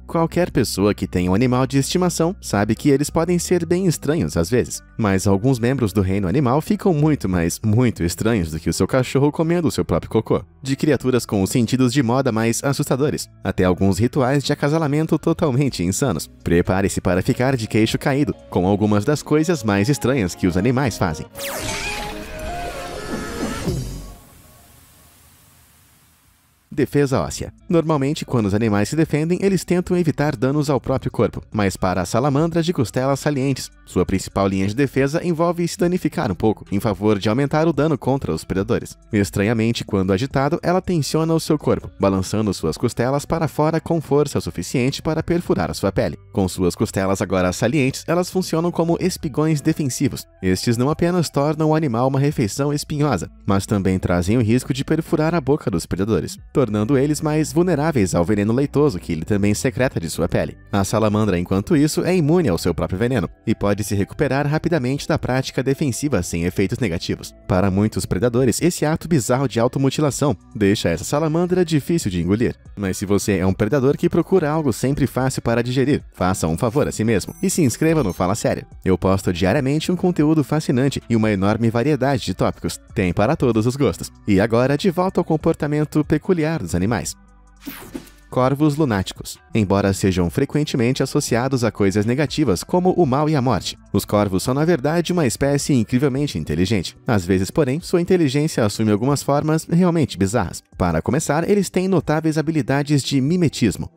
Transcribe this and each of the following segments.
Qualquer pessoa que tenha um animal de estimação sabe que eles podem ser bem estranhos às vezes, mas alguns membros do reino animal ficam muito, mas muito estranhos do que o seu cachorro comendo o seu próprio cocô. De criaturas com os sentidos de moda mais assustadores, até alguns rituais de acasalamento totalmente insanos. Prepare-se para ficar de queixo caído com algumas das coisas mais estranhas que os animais fazem. Defesa óssea. Normalmente, quando os animais se defendem, eles tentam evitar danos ao próprio corpo, mas para as salamandras de costelas salientes, sua principal linha de defesa envolve se danificar um pouco, em favor de aumentar o dano contra os predadores. Estranhamente, quando agitado, ela tensiona o seu corpo, balançando suas costelas para fora com força suficiente para perfurar a sua pele. Com suas costelas agora salientes, elas funcionam como espigões defensivos. Estes não apenas tornam o animal uma refeição espinhosa, mas também trazem o risco de perfurar a boca dos predadores, tornando eles mais vulneráveis ao veneno leitoso que ele também secreta de sua pele. A salamandra, enquanto isso, é imune ao seu próprio veneno e pode se recuperar rapidamente da prática defensiva sem efeitos negativos. Para muitos predadores, esse ato bizarro de automutilação deixa essa salamandra difícil de engolir. Mas se você é um predador que procura algo sempre fácil para digerir, faça um favor a si mesmo e se inscreva no Fala Sério. Eu posto diariamente um conteúdo fascinante e uma enorme variedade de tópicos. Tem para todos os gostos. E agora, de volta ao comportamento peculiar dos animais. Corvos lunáticos. Embora sejam frequentemente associados a coisas negativas como o mal e a morte, os corvos são na verdade uma espécie incrivelmente inteligente. Às vezes, porém, sua inteligência assume algumas formas realmente bizarras. Para começar, eles têm notáveis habilidades de mimetismo.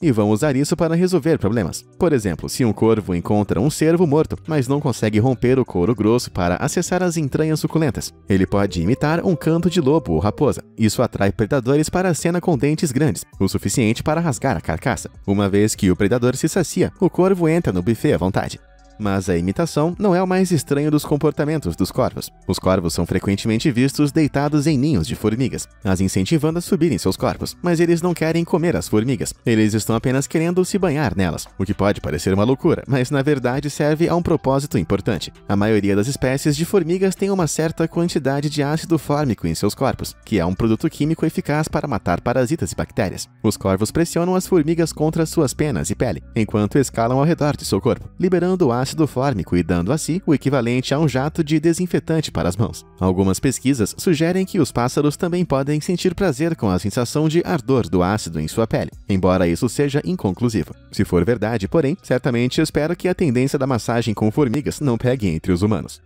E vão usar isso para resolver problemas. Por exemplo, se um corvo encontra um cervo morto, mas não consegue romper o couro grosso para acessar as entranhas suculentas, ele pode imitar um canto de lobo ou raposa. Isso atrai predadores para a cena com dentes grandes, o suficiente para rasgar a carcaça. Uma vez que o predador se sacia, o corvo entra no buffet à vontade. Mas a imitação não é o mais estranho dos comportamentos dos corvos. Os corvos são frequentemente vistos deitados em ninhos de formigas, as incentivando a subirem seus corpos, mas eles não querem comer as formigas. Eles estão apenas querendo se banhar nelas, o que pode parecer uma loucura, mas na verdade serve a um propósito importante. A maioria das espécies de formigas tem uma certa quantidade de ácido fórmico em seus corpos, que é um produto químico eficaz para matar parasitas e bactérias. Os corvos pressionam as formigas contra suas penas e pele, enquanto escalam ao redor de seu corpo, liberando o ácido fórmico e dando a si o equivalente a um jato de desinfetante para as mãos. Algumas pesquisas sugerem que os pássaros também podem sentir prazer com a sensação de ardor do ácido em sua pele, embora isso seja inconclusivo. Se for verdade, porém, certamente espero que a tendência da massagem com formigas não pegue entre os humanos.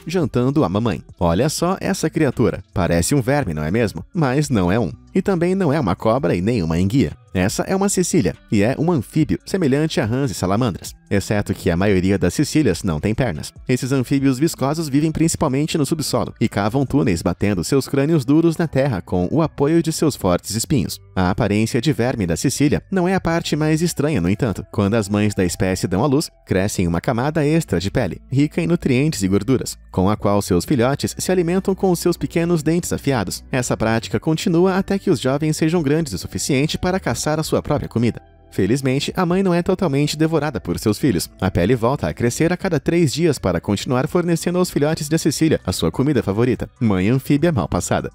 Jantando a mamãe. Olha só essa criatura. Parece um verme, não é mesmo? Mas não é um. E também não é uma cobra e nem uma enguia. Essa é uma cecília, e é um anfíbio semelhante a rãs e salamandras, exceto que a maioria das cecílias não tem pernas. Esses anfíbios viscosos vivem principalmente no subsolo e cavam túneis batendo seus crânios duros na terra com o apoio de seus fortes espinhos. A aparência de verme da cecília não é a parte mais estranha, no entanto. Quando as mães da espécie dão à luz, crescem uma camada extra de pele, rica em nutrientes e gorduras, com a qual seus filhotes se alimentam com os seus pequenos dentes afiados. Essa prática continua até que os jovens sejam grandes o suficiente para caçar a sua própria comida. Felizmente, a mãe não é totalmente devorada por seus filhos. A pele volta a crescer a cada 3 dias para continuar fornecendo aos filhotes de Cecília a sua comida favorita, mãe anfíbia mal passada.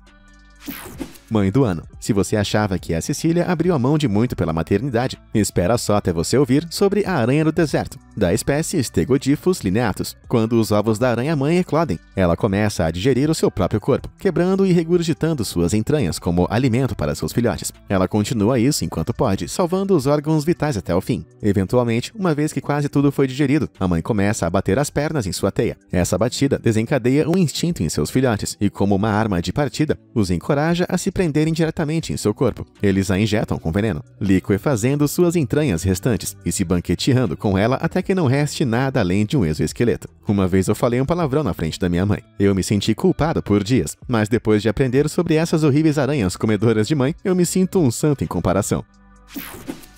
Mãe do ano. Se você achava que a Cecília abriu a mão de muito pela maternidade, espera só até você ouvir sobre a aranha do deserto, da espécie Stegodipus lineatus. Quando os ovos da aranha-mãe eclodem, ela começa a digerir o seu próprio corpo, quebrando e regurgitando suas entranhas como alimento para seus filhotes. Ela continua isso enquanto pode, salvando os órgãos vitais até o fim. Eventualmente, uma vez que quase tudo foi digerido, a mãe começa a bater as pernas em sua teia. Essa batida desencadeia um instinto em seus filhotes e, como uma arma de partida, os encoraja a se prenderem diretamente em seu corpo. Eles a injetam com veneno, liquefazendo suas entranhas restantes e se banqueteando com ela até que não reste nada além de um exoesqueleto. Uma vez eu falei um palavrão na frente da minha mãe. Eu me senti culpado por dias, mas depois de aprender sobre essas horríveis aranhas comedoras de mãe, eu me sinto um santo em comparação.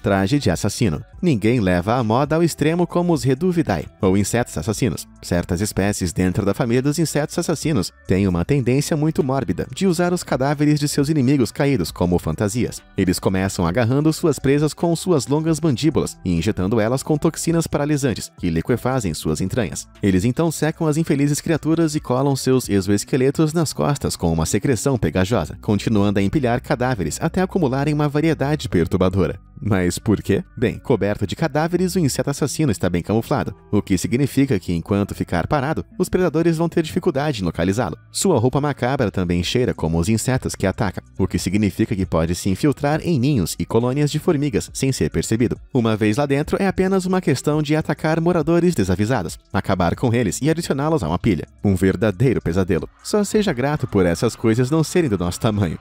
traje de assassino. Ninguém leva a moda ao extremo como os Reduvidae, ou insetos assassinos. Certas espécies dentro da família dos insetos assassinos têm uma tendência muito mórbida de usar os cadáveres de seus inimigos caídos como fantasias. Eles começam agarrando suas presas com suas longas mandíbulas e injetando elas com toxinas paralisantes que liquefazem suas entranhas. Eles então secam as infelizes criaturas e colam seus exoesqueletos nas costas com uma secreção pegajosa, continuando a empilhar cadáveres até acumularem uma variedade perturbadora. Mas por quê? Bem, coberto de cadáveres, o inseto assassino está bem camuflado, o que significa que enquanto ficar parado, os predadores vão ter dificuldade em localizá-lo. Sua roupa macabra também cheira como os insetos que atacam, o que significa que pode se infiltrar em ninhos e colônias de formigas sem ser percebido. Uma vez lá dentro, é apenas uma questão de atacar moradores desavisados, acabar com eles e adicioná-los a uma pilha. Um verdadeiro pesadelo. Só seja grato por essas coisas não serem do nosso tamanho.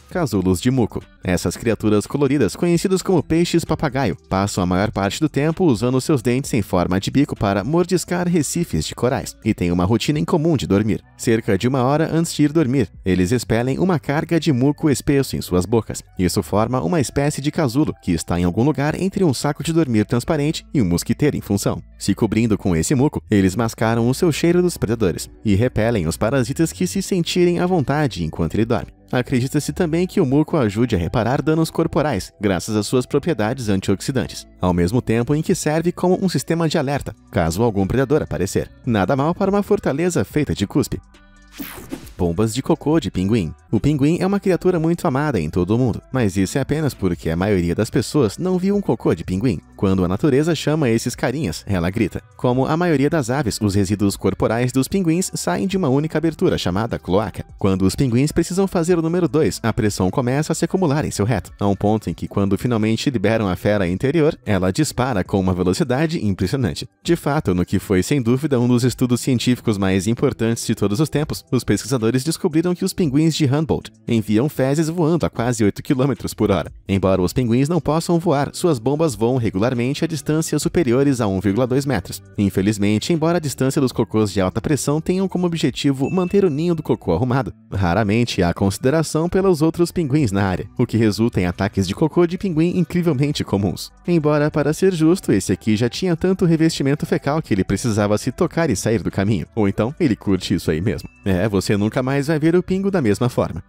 Casulos de muco. Essas criaturas coloridas, conhecidas como peixes-papagaio, passam a maior parte do tempo usando seus dentes em forma de bico para mordiscar recifes de corais, e têm uma rotina incomum de dormir. Cerca de 1 hora antes de ir dormir, eles expelem uma carga de muco espesso em suas bocas. Isso forma uma espécie de casulo, que está em algum lugar entre um saco de dormir transparente e um mosquiteiro em função. Se cobrindo com esse muco, eles mascaram o seu cheiro dos predadores, e repelem os parasitas que se sentirem à vontade enquanto ele dorme. Acredita-se também que o muco ajude a reparar danos corporais, graças às suas propriedades antioxidantes, ao mesmo tempo em que serve como um sistema de alerta, caso algum predador aparecer. Nada mal para uma fortaleza feita de cuspe. Pombas de cocô de pinguim. O pinguim é uma criatura muito amada em todo o mundo, mas isso é apenas porque a maioria das pessoas não viu um cocô de pinguim. Quando a natureza chama esses carinhas, ela grita. Como a maioria das aves, os resíduos corporais dos pinguins saem de uma única abertura chamada cloaca. Quando os pinguins precisam fazer o número 2, a pressão começa a se acumular em seu reto, a um ponto em que, quando finalmente liberam a fera interior, ela dispara com uma velocidade impressionante. De fato, no que foi sem dúvida um dos estudos científicos mais importantes de todos os tempos, os pesquisadores descobriram que os pinguins de Humboldt enviam fezes voando a quase 8 km por hora. Embora os pinguins não possam voar, suas bombas voam regularmente a distâncias superiores a 1,2 metros. Infelizmente, embora a distância dos cocôs de alta pressão tenham como objetivo manter o ninho do cocô arrumado, raramente há consideração pelos outros pinguins na área, o que resulta em ataques de cocô de pinguim incrivelmente comuns. Embora, para ser justo, esse aqui já tinha tanto revestimento fecal que ele precisava se tocar e sair do caminho. Ou então, ele curte isso aí mesmo. Você nunca mais vai ver o pingo da mesma forma.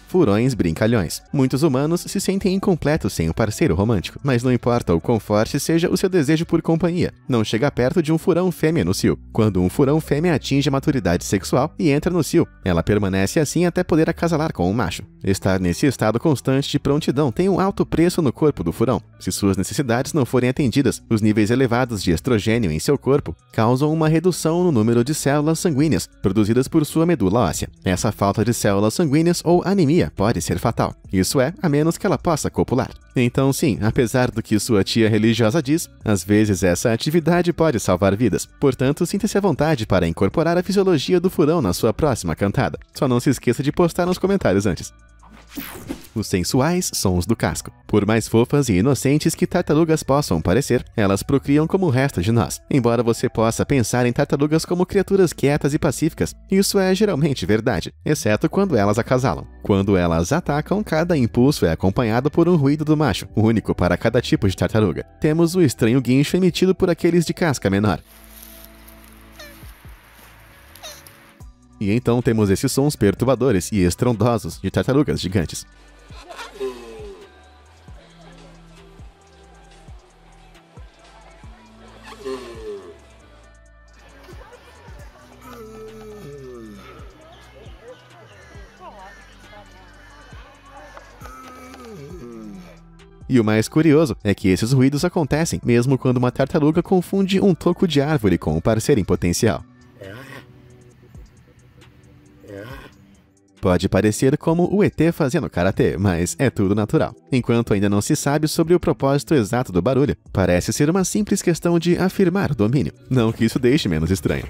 Furões brincalhões. Muitos humanos se sentem incompletos sem um parceiro romântico, mas não importa o quão forte seja o seu desejo por companhia, não chega perto de um furão fêmea no cio. Quando um furão fêmea atinge a maturidade sexual e entra no cio, ela permanece assim até poder acasalar com um macho. Estar nesse estado constante de prontidão tem um alto preço no corpo do furão. Se suas necessidades não forem atendidas, os níveis elevados de estrogênio em seu corpo causam uma redução no número de células sanguíneas produzidas por sua medula óssea. Essa falta de células sanguíneas ou anemia pode ser fatal. Isso é, a menos que ela possa copular. Então sim, apesar do que sua tia religiosa diz, às vezes essa atividade pode salvar vidas. Portanto, sinta-se à vontade para incorporar a fisiologia do furão na sua próxima cantada. Só não se esqueça de postar nos comentários antes. Os sensuais sons do casco. Por mais fofas e inocentes que tartarugas possam parecer, elas procriam como o resto de nós. Embora você possa pensar em tartarugas como criaturas quietas e pacíficas, isso é geralmente verdade, exceto quando elas acasalam. Quando elas atacam, cada impulso é acompanhado por um ruído do macho, único para cada tipo de tartaruga. Temos o estranho guincho emitido por aqueles de casca menor. E então temos esses sons perturbadores e estrondosos de tartarugas gigantes. E o mais curioso é que esses ruídos acontecem mesmo quando uma tartaruga confunde um toco de árvore com um parceiro em potencial. Pode parecer como o ET fazendo karatê, mas é tudo natural. Enquanto ainda não se sabe sobre o propósito exato do barulho, parece ser uma simples questão de afirmar o domínio. Não que isso deixe menos estranho.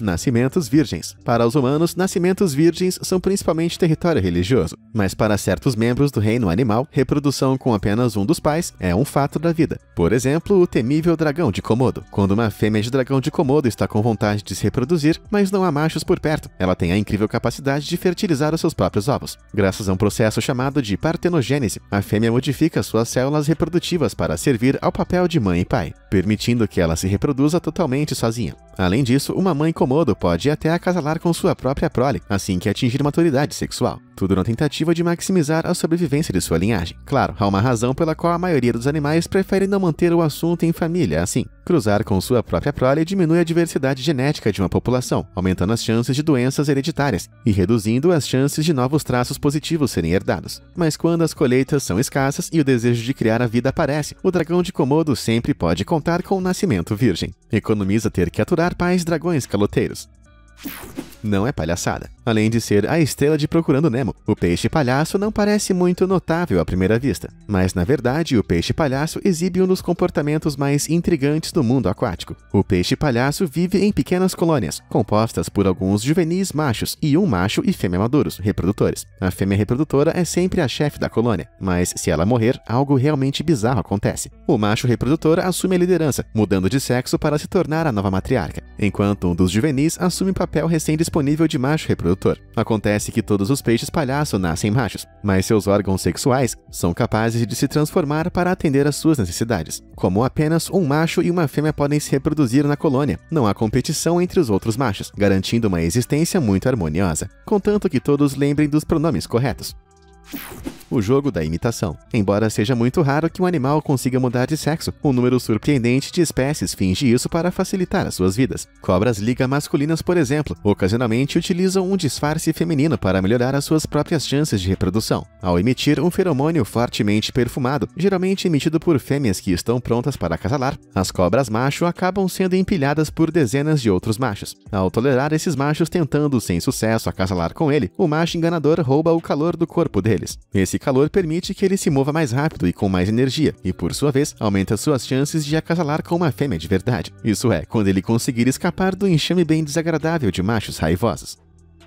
Nascimentos virgens. Para os humanos, nascimentos virgens são principalmente território religioso, mas para certos membros do reino animal, reprodução com apenas um dos pais é um fato da vida. Por exemplo, o temível dragão de Komodo. Quando uma fêmea de dragão de Komodo está com vontade de se reproduzir, mas não há machos por perto, ela tem a incrível capacidade de fertilizar os seus próprios ovos. Graças a um processo chamado de partenogênese, a fêmea modifica suas células reprodutivas para servir ao papel de mãe e pai, permitindo que ela se reproduza totalmente sozinha. Além disso, uma mãe Komodo pode até acasalar com sua própria prole, assim que atingir maturidade sexual. Tudo na tentativa de maximizar a sobrevivência de sua linhagem. Claro, há uma razão pela qual a maioria dos animais prefere não manter o assunto em família assim. Cruzar com sua própria prole diminui a diversidade genética de uma população, aumentando as chances de doenças hereditárias e reduzindo as chances de novos traços positivos serem herdados. Mas quando as colheitas são escassas e o desejo de criar a vida aparece, o dragão de Komodo sempre pode contar com o nascimento virgem. Economiza ter que aturar pais dragões caloteiros. Não é palhaçada. Além de ser a estrela de Procurando Nemo, o peixe-palhaço não parece muito notável à primeira vista. Mas, na verdade, o peixe-palhaço exibe um dos comportamentos mais intrigantes do mundo aquático. O peixe-palhaço vive em pequenas colônias, compostas por alguns juvenis machos e um macho e fêmea maduros, reprodutores. A fêmea reprodutora é sempre a chefe da colônia, mas se ela morrer, algo realmente bizarro acontece. O macho reprodutor assume a liderança, mudando de sexo para se tornar a nova matriarca, enquanto um dos juvenis assume papel recém-disponível de macho reprodutor. Acontece que todos os peixes-palhaço nascem machos, mas seus órgãos sexuais são capazes de se transformar para atender às suas necessidades. Como apenas um macho e uma fêmea podem se reproduzir na colônia, não há competição entre os outros machos, garantindo uma existência muito harmoniosa, contanto que todos lembrem dos pronomes corretos. O jogo da imitação. Embora seja muito raro que um animal consiga mudar de sexo, um número surpreendente de espécies finge isso para facilitar as suas vidas. Cobras liga masculinas, por exemplo, ocasionalmente utilizam um disfarce feminino para melhorar as suas próprias chances de reprodução. Ao emitir um feromônio fortemente perfumado, geralmente emitido por fêmeas que estão prontas para acasalar, as cobras macho acabam sendo empilhadas por dezenas de outros machos. Ao tolerar esses machos tentando sem sucesso acasalar com ele, o macho enganador rouba o calor do corpo deles. Esse calor permite que ele se mova mais rápido e com mais energia, e por sua vez, aumenta suas chances de acasalar com uma fêmea de verdade. Isso é, quando ele conseguir escapar do enxame bem desagradável de machos raivosos.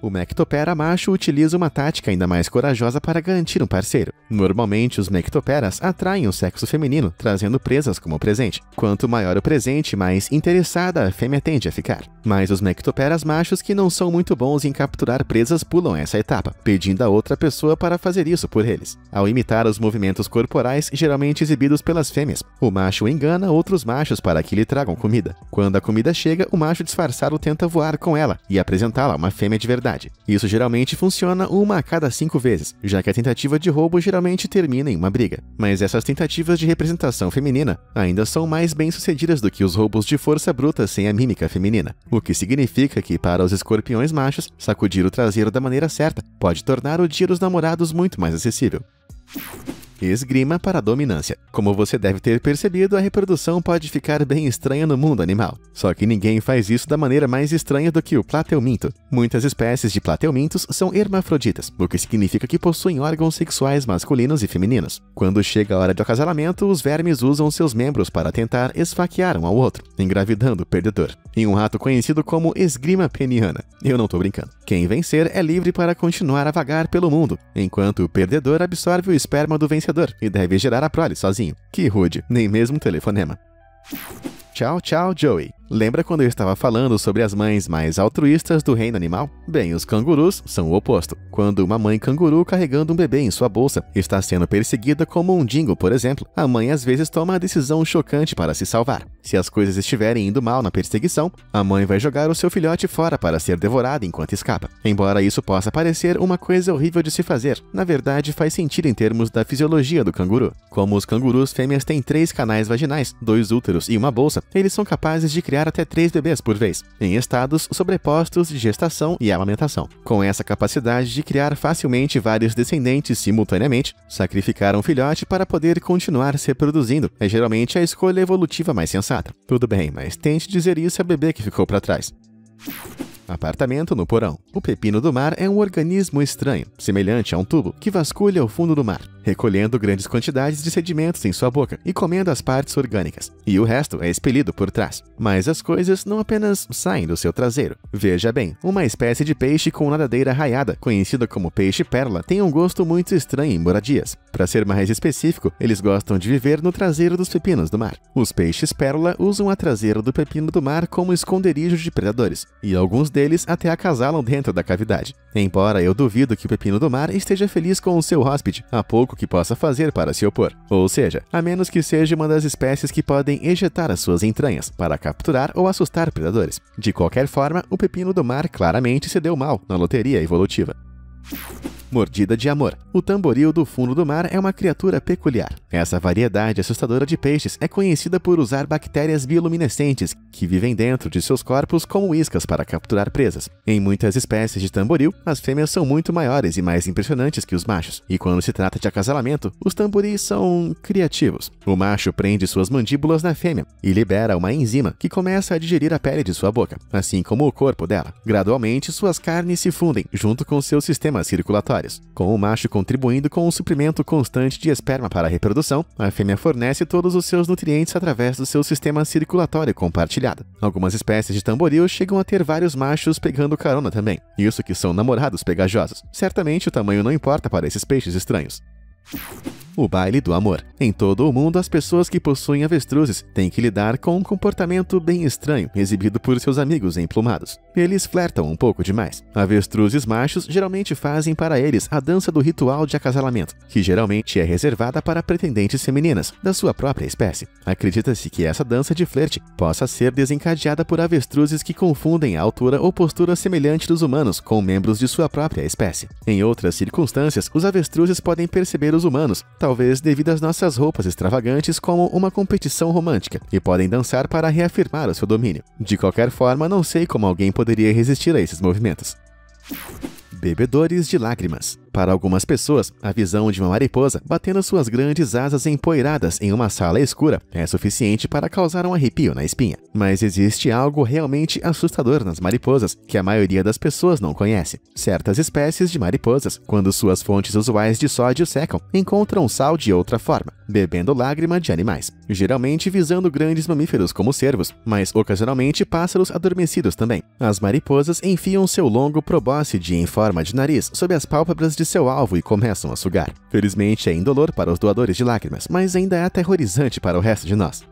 O Mectopera macho utiliza uma tática ainda mais corajosa para garantir um parceiro. Normalmente, os Mectoperas atraem o sexo feminino, trazendo presas como presente. Quanto maior o presente, mais interessada a fêmea tende a ficar. Mas os Mectoperas machos que não são muito bons em capturar presas pulam essa etapa, pedindo a outra pessoa para fazer isso por eles. Ao imitar os movimentos corporais geralmente exibidos pelas fêmeas, o macho engana outros machos para que lhe tragam comida. Quando a comida chega, o macho disfarçado tenta voar com ela e apresentá-la a uma fêmea de verdade. Isso geralmente funciona uma a cada 5 vezes, já que a tentativa de roubo geralmente termina em uma briga. Mas essas tentativas de representação feminina ainda são mais bem-sucedidas do que os roubos de força bruta sem a mímica feminina, o que significa que, para os escorpiões machos, sacudir o traseiro da maneira certa pode tornar o dia dos namorados muito mais acessível. Esgrima para a dominância. Como você deve ter percebido, a reprodução pode ficar bem estranha no mundo animal. Só que ninguém faz isso da maneira mais estranha do que o plateuminto. Muitas espécies de plateumintos são hermafroditas, o que significa que possuem órgãos sexuais masculinos e femininos. Quando chega a hora do acasalamento, os vermes usam seus membros para tentar esfaquear um ao outro, engravidando o perdedor, em um ato conhecido como esgrima peniana. Eu não tô brincando. Quem vencer é livre para continuar a vagar pelo mundo, enquanto o perdedor absorve o esperma do vencedor e deve gerar a prole sozinho. Que rude, nem mesmo um telefonema. Tchau, tchau, Joey. Lembra quando eu estava falando sobre as mães mais altruístas do reino animal? Bem, os cangurus são o oposto. Quando uma mãe canguru carregando um bebê em sua bolsa está sendo perseguida como um dingo, por exemplo, a mãe às vezes toma a decisão chocante para se salvar. Se as coisas estiverem indo mal na perseguição, a mãe vai jogar o seu filhote fora para ser devorado enquanto escapa. Embora isso possa parecer uma coisa horrível de se fazer, na verdade faz sentido em termos da fisiologia do canguru. Como os cangurus fêmeas têm 3 canais vaginais, 2 úteros e uma bolsa, eles são capazes de criar até 3 bebês por vez, em estados sobrepostos de gestação e amamentação. Com essa capacidade de criar facilmente vários descendentes simultaneamente, sacrificar um filhote para poder continuar se reproduzindo é geralmente a escolha evolutiva mais sensata. Tudo bem, mas tente dizer isso ao bebê que ficou para trás. Apartamento no porão. O pepino do mar é um organismo estranho, semelhante a um tubo, que vasculha o fundo do mar. recolhendo grandes quantidades de sedimentos em sua boca e comendo as partes orgânicas, e o resto é expelido por trás. Mas as coisas não apenas saem do seu traseiro. Veja bem, uma espécie de peixe com nadadeira raiada, conhecida como peixe-pérola, tem um gosto muito estranho em moradias. Para ser mais específico, eles gostam de viver no traseiro dos pepinos do mar. Os peixes-pérola usam a traseira do pepino do mar como esconderijo de predadores, e alguns deles até acasalam dentro da cavidade. Embora eu duvido que o pepino do mar esteja feliz com o seu hóspede, há pouco que possa fazer para se opor. Ou seja, a menos que seja uma das espécies que podem ejetar as suas entranhas para capturar ou assustar predadores. De qualquer forma, o pepino do mar claramente se deu mal na loteria evolutiva. Mordida de amor. O tamboril do fundo do mar é uma criatura peculiar. Essa variedade assustadora de peixes é conhecida por usar bactérias bioluminescentes que vivem dentro de seus corpos como iscas para capturar presas. Em muitas espécies de tamboril, as fêmeas são muito maiores e mais impressionantes que os machos, e quando se trata de acasalamento, os tamboris são criativos. O macho prende suas mandíbulas na fêmea e libera uma enzima que começa a digerir a pele de sua boca, assim como o corpo dela. Gradualmente, suas carnes se fundem junto com seus sistemas circulatórios. Com o macho contribuindo com um suprimento constante de esperma para a reprodução, a fêmea fornece todos os seus nutrientes através do seu sistema circulatório compartilhado. Algumas espécies de tamboril chegam a ter vários machos pegando carona também. Isso que são namorados pegajosos. Certamente o tamanho não importa para esses peixes estranhos. O baile do amor. Em todo o mundo, as pessoas que possuem avestruzes têm que lidar com um comportamento bem estranho exibido por seus amigos emplumados. Eles flertam um pouco demais. Avestruzes machos geralmente fazem para eles a dança do ritual de acasalamento, que geralmente é reservada para pretendentes femininas da sua própria espécie. Acredita-se que essa dança de flerte possa ser desencadeada por avestruzes que confundem a altura ou postura semelhante dos humanos com membros de sua própria espécie. Em outras circunstâncias, os avestruzes podem perceber os humanos, talvez devido às nossas roupas extravagantes, como uma competição romântica, e podem dançar para reafirmar o seu domínio. De qualquer forma, não sei como alguém poderia resistir a esses movimentos. Bebedores de lágrimas. Para algumas pessoas, a visão de uma mariposa batendo suas grandes asas empoeiradas em uma sala escura é suficiente para causar um arrepio na espinha. Mas existe algo realmente assustador nas mariposas que a maioria das pessoas não conhece. Certas espécies de mariposas, quando suas fontes usuais de sódio secam, encontram sal de outra forma, bebendo lágrima de animais, geralmente visando grandes mamíferos como cervos, mas ocasionalmente pássaros adormecidos também. As mariposas enfiam seu longo probóscide em forma de nariz sob as pálpebras de seu alvo e começam a sugar. Felizmente é indolor para os doadores de lágrimas, mas ainda é aterrorizante para o resto de nós.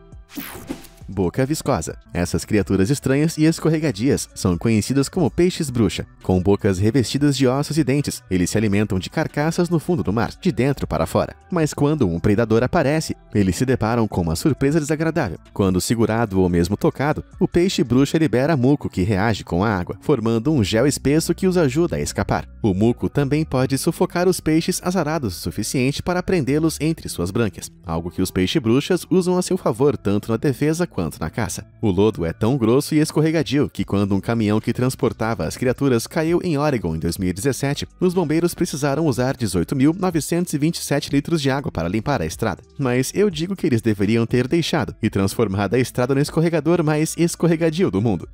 Boca viscosa. Essas criaturas estranhas e escorregadias são conhecidas como peixes-bruxa. Com bocas revestidas de ossos e dentes, eles se alimentam de carcaças no fundo do mar, de dentro para fora. Mas quando um predador aparece, eles se deparam com uma surpresa desagradável. Quando segurado ou mesmo tocado, o peixe-bruxa libera muco que reage com a água, formando um gel espesso que os ajuda a escapar. O muco também pode sufocar os peixes azarados o suficiente para prendê-los entre suas brânquias, algo que os peixes-bruxas usam a seu favor tanto na defesa quanto na caça. O lodo é tão grosso e escorregadio que quando um caminhão que transportava as criaturas caiu em Oregon em 2017, os bombeiros precisaram usar 18.927 litros de água para limpar a estrada. Mas eu digo que eles deveriam ter deixado e transformado a estrada no escorregador mais escorregadio do mundo.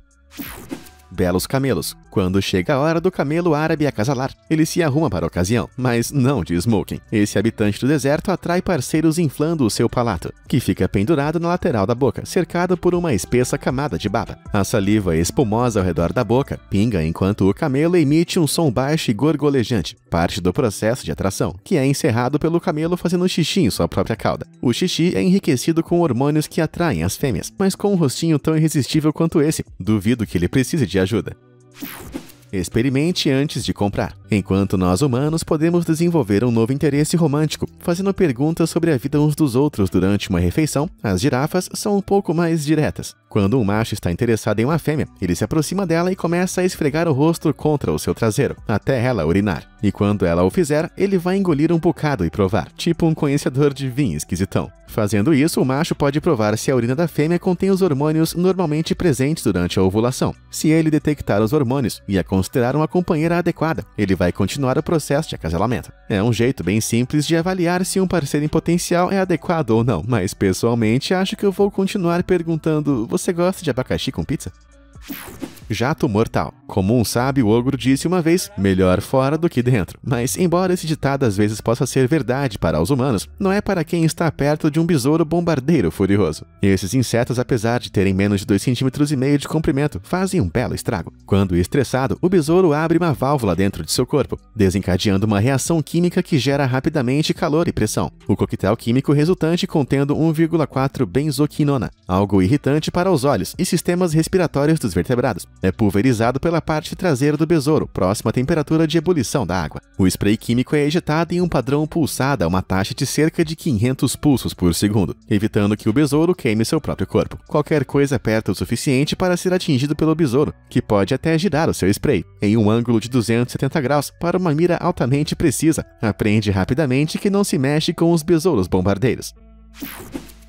Belos camelos. Quando chega a hora do camelo árabe acasalar, ele se arruma para a ocasião, mas não de smoking. Esse habitante do deserto atrai parceiros inflando o seu palato, que fica pendurado na lateral da boca, cercado por uma espessa camada de baba. A saliva espumosa ao redor da boca pinga enquanto o camelo emite um som baixo e gorgolejante, parte do processo de atração, que é encerrado pelo camelo fazendo xixi em sua própria cauda. O xixi é enriquecido com hormônios que atraem as fêmeas, mas com um rostinho tão irresistível quanto esse, duvido que ele precise de ajuda. Experimente antes de comprar. Enquanto nós humanos podemos desenvolver um novo interesse romântico, fazendo perguntas sobre a vida uns dos outros durante uma refeição, as girafas são um pouco mais diretas. Quando um macho está interessado em uma fêmea, ele se aproxima dela e começa a esfregar o rosto contra o seu traseiro, até ela urinar. E quando ela o fizer, ele vai engolir um bocado e provar, tipo um conhecedor de vinho esquisitão. Fazendo isso, o macho pode provar se a urina da fêmea contém os hormônios normalmente presentes durante a ovulação. Se ele detectar os hormônios e a considerar uma companheira adequada, ele vai continuar o processo de acasalamento. É um jeito bem simples de avaliar se um parceiro em potencial é adequado ou não, mas pessoalmente acho que eu vou continuar perguntando: você gosta de abacaxi com pizza? jato mortal. Como um sábio ogro disse uma vez, melhor fora do que dentro. Mas, embora esse ditado às vezes possa ser verdade para os humanos, não é para quem está perto de um besouro bombardeiro furioso. Esses insetos, apesar de terem menos de 2,5 cm de comprimento, fazem um belo estrago. Quando estressado, o besouro abre uma válvula dentro de seu corpo, desencadeando uma reação química que gera rapidamente calor e pressão. O coquetel químico resultante contendo 1,4 benzoquinona, algo irritante para os olhos e sistemas respiratórios dos vertebrados. É pulverizado pela parte traseira do besouro, próximo à temperatura de ebulição da água. O spray químico é ejetado em um padrão pulsado a uma taxa de cerca de 500 pulsos por segundo, evitando que o besouro queime seu próprio corpo. Qualquer coisa perto o suficiente para ser atingido pelo besouro, que pode até girar o seu spray, em um ângulo de 270 graus para uma mira altamente precisa. Aprende rapidamente que não se mexe com os besouros bombardeiros.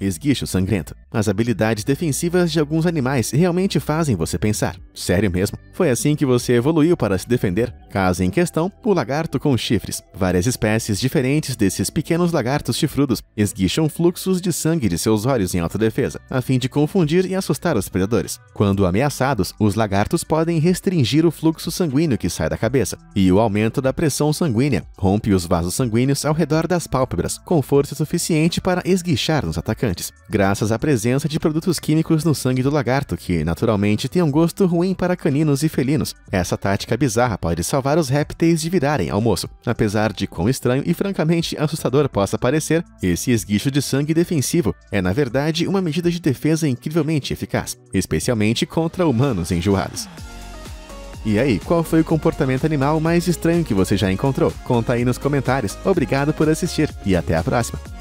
Esguicho sangrento. As habilidades defensivas de alguns animais realmente fazem você pensar. Sério mesmo? Foi assim que você evoluiu para se defender? Caso em questão, o lagarto com chifres. Várias espécies diferentes desses pequenos lagartos chifrudos esguicham fluxos de sangue de seus olhos em autodefesa, a fim de confundir e assustar os predadores. Quando ameaçados, os lagartos podem restringir o fluxo sanguíneo que sai da cabeça, e o aumento da pressão sanguínea rompe os vasos sanguíneos ao redor das pálpebras, com força suficiente para esguichar nos atacantes, graças à presença de produtos químicos no sangue do lagarto, que naturalmente tem um gosto ruim para caninos e felinos. Essa tática bizarra pode salvar os répteis de virarem almoço. Apesar de quão estranho e francamente assustador possa parecer, esse esguicho de sangue defensivo é na verdade uma medida de defesa incrivelmente eficaz, especialmente contra humanos enjoados. E aí, qual foi o comportamento animal mais estranho que você já encontrou? Conta aí nos comentários. Obrigado por assistir e até a próxima!